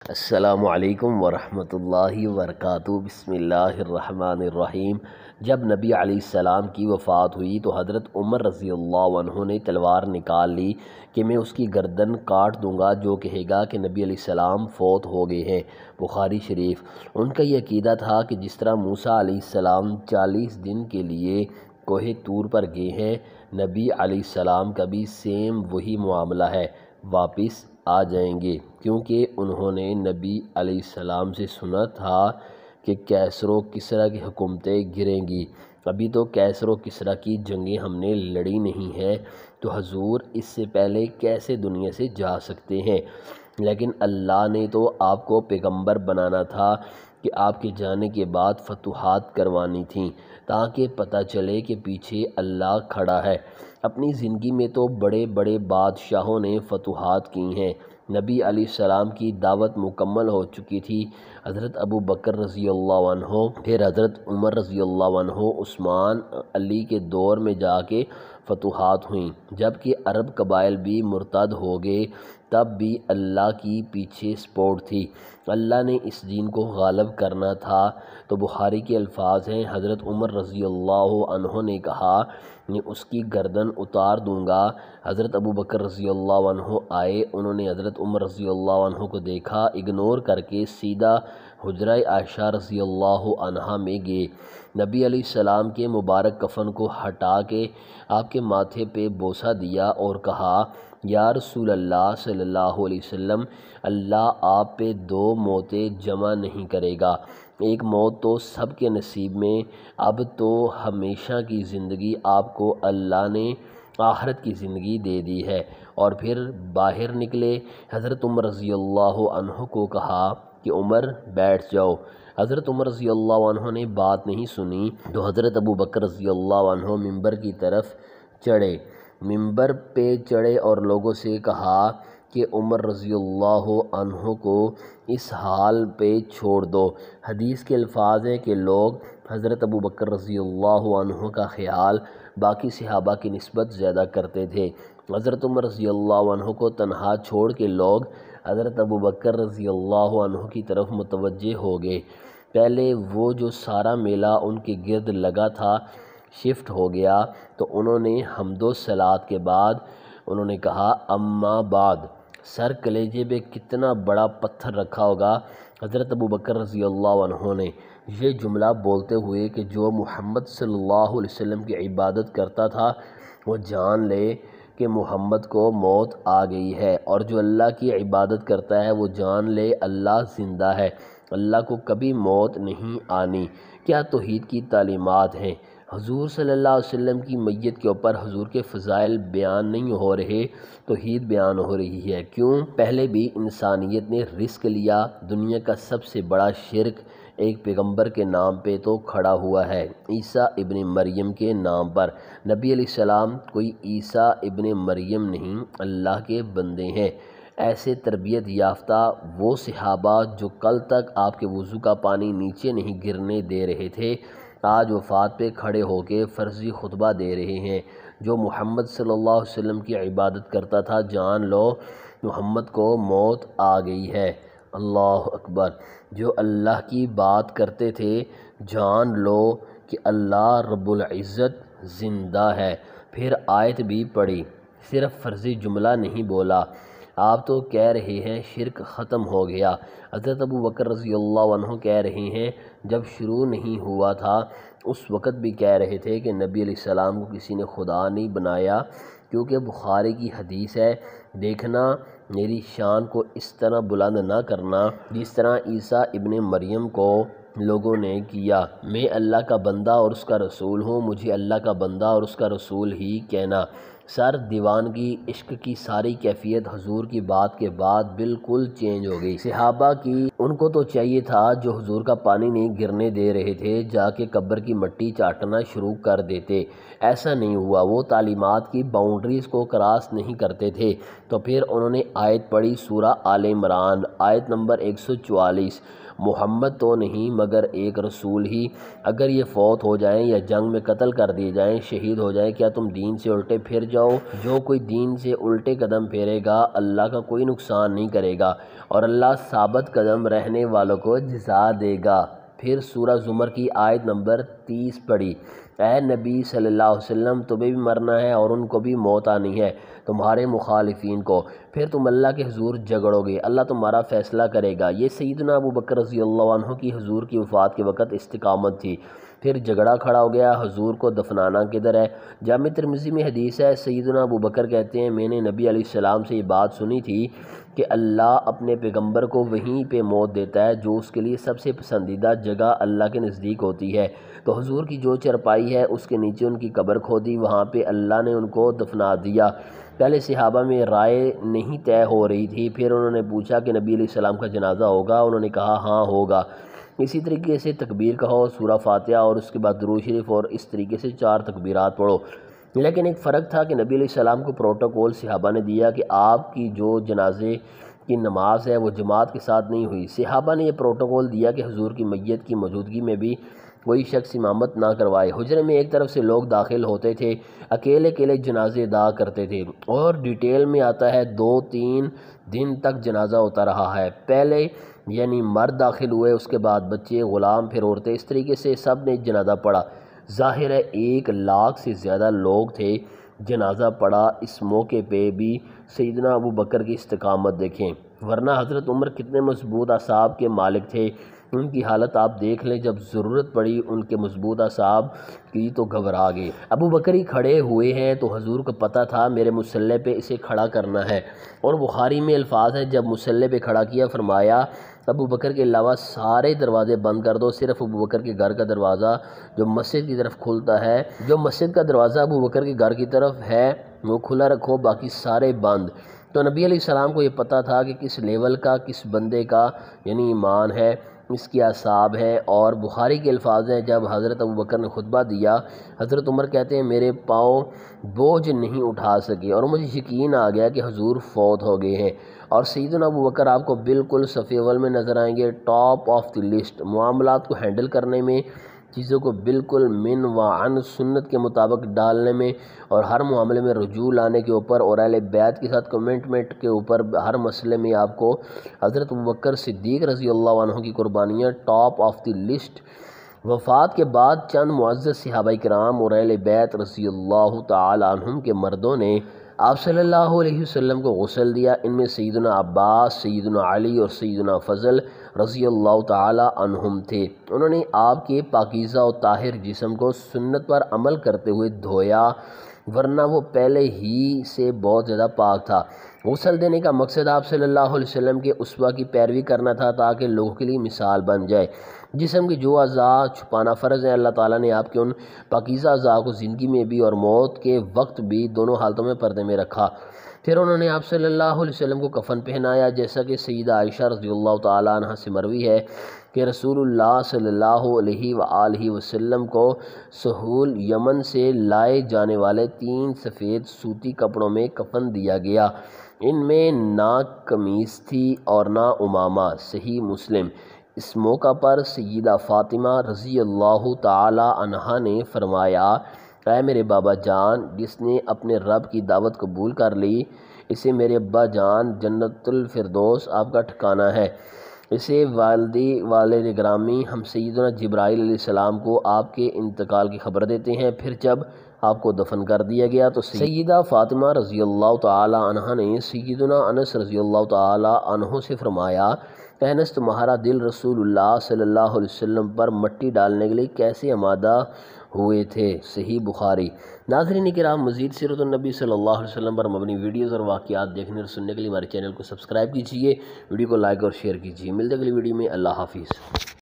السلام علیکم ورحمۃ اللہ وبرکاتہ۔ بسم اللہ الرحمن الرحیم۔ جب نبی علیہ السلام کی وفات ہوئی تو حضرت عمر رضی اللہ عنہ نے تلوار نکال لی کہ میں اس کی گردن کاٹ دوں گا جو کہے گا کہ نبی علیہ السلام فوت ہو گئے ہیں۔ بخاری شریف۔ ان کا یہ عقیدہ تھا کہ جس طرح موسیٰ علیہ السلام 40 دن کے لیے کوہ طور پر گئے ہیں، نبی علیہ السلام کا بھی سیم وہی معاملہ ہے، واپس آ جائیں گے، کیونکہ انہوں نے نبی علیہ السلام سے سنا تھا کہ کیسر و کسریٰ کی حکومتیں گریں گی۔ ابھی تو کیسر و کسریٰ کی جنگیں ہم نے لڑی نہیں ہیں، تو حضور اس سے پہلے کیسے دنیا سے جا سکتے ہیں؟ لیکن اللہ نے تو آپ کو پیغمبر بنانا تھا کہ آپ کے جانے کے بعد فتوحات کروانی تھیں، تاکہ پتہ چلے کہ پیچھے اللہ کھڑا ہے۔ اپنی زندگی میں تو بڑے بڑے بادشاہوں نے فتوحات کی ہیں۔ نبی علیہ السلام کی دعوت مکمل ہو چکی تھی۔ حضرت ابو بکر رضی اللہ عنہ، پھر حضرت عمر رضی اللہ عنہ، عثمان، علی کے دور میں جا کے فتوحات ہوئیں۔ جبکہ عرب قبائل بھی مرتد ہو گئے، تب بھی اللہ کی پیچھے سپورٹ تھی۔ اللہ نے اس دین کو غالب کرنا تھا۔ تو بخاری کے الفاظ ہیں، حضرت عمر رضی اللہ عنہ نے کہا میں اس کی گردن اتار دوں گا۔ حضرت ابو بکر رضی اللہ عنہ آئے، انہوں نے حضرت عمر رضی اللہ عنہ کو دیکھا، اگنور کر کے سیدھا حجرہ عائشہ رضی اللہ عنہا میں گئے۔ نبی علیہ السلام کے مبارک کفن کو ہٹا کے آپ کے ماتھے پہ بوسہ دیا اور کہا، یا رسول اللہ صلی اللہ علیہ وسلم، اللہ آپ پہ 2 موتیں جمع نہیں کرے گا۔ ایک موت تو سب کے نصیب میں، اب تو ہمیشہ کی زندگی آپ کو اللہ نے آخرت کی زندگی دے دی ہے۔ اور پھر باہر نکلے۔ حضرت عمر رضی اللہ عنہ کو کہا کہ عمر بیٹھ جاؤ۔ حضرت عمر رضی اللہ عنہ نے بات نہیں سنی تو حضرت ابو بکر رضی اللہ عنہ ممبر کی طرف چڑھے۔ ممبر پہ چڑھے اور لوگوں سے کہا کہ عمر رضی اللہ عنہ کو اس حال پہ چھوڑ دو۔ حدیث کے الفاظ ہیں کہ لوگ حضرت ابو بکر رضی اللہ عنہ کا خیال باقی صحابہ کی نسبت زیادہ کرتے تھے۔ حضرت عمر رضی اللہ عنہ کو تنہا چھوڑ کے لوگ حضرت ابو بکر رضی اللہ عنہ کی طرف متوجہ ہو گئے۔ پہلے وہ جو سارا میلہ ان کے گرد لگا تھا شفٹ ہو گیا، تو انہوں نے حمد و صلوات کے بعد انہوں نے کہا، اما بعد، سر کلیجے پہ کتنا بڑا پتھر رکھا ہوگا۔ حضرت ابو بکر رضی اللہ عنہ نے یہ جملہ بولتے ہوئے کہ جو محمد صلی اللہ علیہ وسلم کی عبادت کرتا تھا وہ جان لے کہ محمد کو موت آ گئی ہے، اور جو اللہ کی عبادت کرتا ہے وہ جان لے اللہ زندہ ہے، اللہ کو کبھی موت نہیں آنی۔ کیا توحید کی تعلیمات ہیں! حضور صلی اللہ علیہ وسلم کی میت کے اوپر حضور کے فضائل بیان نہیں ہو رہے، توحید بیان ہو رہی ہے۔ کیوں؟ پہلے بھی انسانیت نے رزق لیا۔ دنیا کا سب سے بڑا شرک ایک پیغمبر کے نام پہ تو کھڑا ہوا ہے، عیسیٰ ابن مریم کے نام پر۔ نبی علیہ السلام کوئی عیسیٰ ابن مریم نہیں، اللہ کے بندے ہیں۔ ایسے تربیت یافتہ وہ صحابہ جو کل تک آپ کے وضو کا پانی نیچے نہیں گرنے دے رہے تھے، آج وفات پہ کھڑے ہو کے فرضی خطبہ دے رہے ہیں۔ جو محمد صلی اللہ علیہ وسلم کی عبادت کرتا تھا، جان لو محمد کو موت آ گئی ہے۔ اللہ اکبر۔ جو اللہ کی بات کرتے تھے، جان لو کہ اللہ رب العزت زندہ ہے۔ پھر آیت بھی پڑھی، صرف فرضی جملہ نہیں بولا۔ آپ تو کہہ رہے ہیں شرک ختم ہو گیا۔ حضرت ابو بکر رضی اللہ عنہ کہہ رہے ہیں جب شروع نہیں ہوا تھا اس وقت بھی کہہ رہے تھے کہ نبی علیہ السلام کو کسی نے خدا نہیں بنایا، کیونکہ بخاری کی حدیث ہے، دیکھنا میری شان کو اس طرح بلند نہ کرنا جس طرح عیسیٰ ابن مریم کو لوگوں نے کیا۔ میں اللہ کا بندہ اور اس کا رسول ہوں، مجھے اللہ کا بندہ اور اس کا رسول ہی کہنا۔ سر دیوانگی، عشق کی ساری کیفیت حضور کی بات کے بعد بالکل چینج ہو گئی۔ صحابہ کی ان کو تو چاہیے تھا جو حضور کا پانی نہیں گرنے دے رہے تھے جا کے قبر کی مٹی چاٹنا شروع کر دیتے۔ ایسا نہیں ہوا، وہ تعلیمات کی باؤنڈریز کو کراس نہیں کرتے تھے۔ تو پھر انہوں نے آیت پڑھی، سورہ آل عمران، آیت نمبر 144، محمد تو نہیں مگر ایک رسول ہی، اگر یہ فوت ہو جائیں یا جنگ میں قتل کر دیے جائیں، شہید ہو جائیں، کیا تم دین سے الٹے پھر جاؤ، جو کوئی دین سے الٹے قدم پھیرے گا اللہ کا کوئی نقصان نہیں کرے گا اور اللہ ثابت قدم رہنے والوں کو جزا دے گا۔ پھر سورہ زمر کی آیت نمبر 30 پڑھی، اے نبی صلی اللہ علیہ وسلم تمہیں بھی مرنا ہے اور ان کو بھی موت آنی ہے، تمہارے مخالفین کو، پھر تم اللہ کے حضور جھگڑو گے، اللہ تمہارا فیصلہ کرے گا۔ یہ سیدنا ابو بکر رضی اللہ عنہ کی حضور کی وفات کے وقت استقامت تھی۔ پھر جھگڑا کھڑا ہو گیا، حضور کو دفنانا کدھر ہے؟ جامع ترمذی میں حدیث ہے، سیدنا ابو بکر کہتے ہیں میں نے نبی علیہ السلام سے یہ بات سنی تھی کہ اللہ اپنے پیغمبر کو وہیں پہ موت دیتا ہے جو اس کے لیے سب سے پسندیدہ جگہ اللہ کے نزدیک ہوتی ہے۔ تو حضور کی جو چرپائی ہے اس کے نیچے ان کی قبر کھودی، وہاں پہ اللہ نے ان کو دفنا دیا۔ پہلے صحابہ میں رائے نہیں طے ہو رہی تھی، پھر انہوں نے پوچھا کہ نبی علیہ السلام کا جنازہ ہوگا؟ انہوں نے کہا ہاں ہوگا۔ اسی طریقے سے تکبیر کہو، سورہ فاتحہ اور اس کے بعد درود شریف، اور اس طریقے سے 4 تکبیرات پڑھو۔ لیکن ایک فرق تھا کہ نبی علیہ السلام کو پروٹوکول صحابہ نے دیا کہ آپ کی جو جنازے کی نماز ہے وہ جماعت کے ساتھ نہیں ہوئی۔ صحابہ نے یہ پروٹوکول دیا کہ حضور کی میت کی موجودگی میں بھی کوئی شخص امامت نہ کروائے۔ حجرے میں ایک طرف سے لوگ داخل ہوتے تھے، اکیلے اکیلے جنازے ادا کرتے تھے، اور ڈیٹیل میں آتا ہے 2-3 دن تک جنازہ ہوتا رہا ہے۔ پہلے یعنی مرد داخل ہوئے، اس کے بعد بچے، غلام، پھر عورتیں، اس طریقے سے سب نے جنازہ پڑھا۔ ظاہر ہے 1 لاکھ سے زیادہ لوگ تھے، جنازہ پڑھا۔ اس موقع پہ بھی سیدنا ابو بکر کی استقامت دیکھیں، ورنہ حضرت عمر کتنے مضبوط اعصاب کے مالک تھے، ان کی حالت آپ دیکھ لیں، جب ضرورت پڑی ان کے مضبوط اعصاب کی تو گھبرا گئے۔ ابو بکر ہی کھڑے ہوئے ہیں تو حضور کو پتہ تھا میرے مصلی پہ اسے کھڑا کرنا ہے، اور بخاری میں الفاظ ہیں جب مصلی پہ کھڑا کیا فرمایا ابو بکر کے علاوہ سارے دروازے بند کر دو، صرف ابو بکر کے گھر کا دروازہ جو مسجد کی طرف کھلتا ہے، جو مسجد کا دروازہ ابو بکر کے گھر کی طرف ہے وہ کھلا رکھو، باقی سارے بند۔ تو نبی علیہ السلام کو یہ پتہ تھا کہ کس لیول کا کس بندے کا یعنی ایمان ہے، اس کی اعصاب ہے۔ اور بخاری کے الفاظ ہیں جب حضرت ابو بکر نے خطبہ دیا، حضرت عمر کہتے ہیں میرے پاؤں بوجھ نہیں اٹھا سکے اور مجھے یقین آ گیا کہ حضور فوت ہو گئے ہیں۔ اور سیدنا ابو بکر آپ کو بالکل صف اول میں نظر آئیں گے، ٹاپ آف دی لسٹ، معاملات کو ہینڈل کرنے میں، چیزوں کو بالکل من و عن سنت کے مطابق ڈالنے میں، اور ہر معاملے میں رجوع لانے کے اوپر، اور اہل بیت کے ساتھ کمنٹمنٹ کے اوپر، ہر مسئلے میں آپ کو حضرت ابو بکر صدیق رضی اللہ عنہ کی قربانیاں ٹاپ آف دی لسٹ۔ وفات کے بعد چند معزز صحابہ کرام اور اہل بیت رضی اللہ تعالی عنہم کے مردوں نے آپ صلی اللہ علیہ وسلم کو غسل دیا۔ ان میں سیدنا عباس، سیدنا علی اور سیدنا فضل رضی اللہ تعالی عنہم تھے۔ انہوں نے آپ کے پاکیزہ و طاہر جسم کو سنت پر عمل کرتے ہوئے دھویا، ورنہ وہ پہلے ہی سے بہت زیادہ پاک تھا۔ غسل دینے کا مقصد آپ صلی اللہ علیہ وسلم کے اسوہ کی پیروی کرنا تھا تاکہ لوگوں کے لیے مثال بن جائے۔ جسم کی جو اعضاء چھپانا فرض ہے، اللہ تعالیٰ نے آپ کے ان پاکیزہ اعضاء کو زندگی میں بھی اور موت کے وقت بھی دونوں حالتوں میں پردے میں رکھا۔ پھر انہوں نے آپ صلی اللہ علیہ وسلم کو کفن پہنایا، جیسا کہ سیدہ عائشہ رضی اللہ تعالیٰ عنہ سے مروی ہے کہ رسول اللہ صلی اللہ علیہ وآلہ وسلم کو سہول یمن سے لائے جانے والے 3 سفید سوتی کپڑوں میں کفن دیا گیا۔ ان میں نہ قمیص تھی اور نہ امامہ، صحیح مسلم۔ اس موقع پر سیدہ فاطمہ رضی اللہ تعالی عنہا نے فرمایا، اے میرے بابا جان، جس نے اپنے رب کی دعوت قبول کر لی، اسے میرے ابا جان جنت الفردوس آپ کا ٹھکانہ ہے۔ اسے والد گرامی ہم سیدنا جبرائیل علیہ السلام کو آپ کے انتقال کی خبر دیتے ہیں۔ پھر جب آپ کو دفن کر دیا گیا تو سیدہ فاطمہ رضی اللہ تعالی عنہ نے سیدنا انس رضی اللہ تعالی عنہ سے فرمایا، اے انس، تمہارا دل رسول اللہ صلی اللہ علیہ وسلم پر مٹی ڈالنے کے لیے کیسے آمادہ ہوئے تھے؟ صحیح بخاری۔ ناظرین کرام، مزید سیرت النبی صلی اللہ علیہ وسلم پر مبنی ویڈیوز اور واقعات دیکھنے اور سننے کے لیے ہمارے چینل کو سبسکرائب کیجیے، ویڈیو کو لائک اور شیئر کیجیے۔ ملتے ہیں اگلی ویڈیو میں، اللہ حافظ۔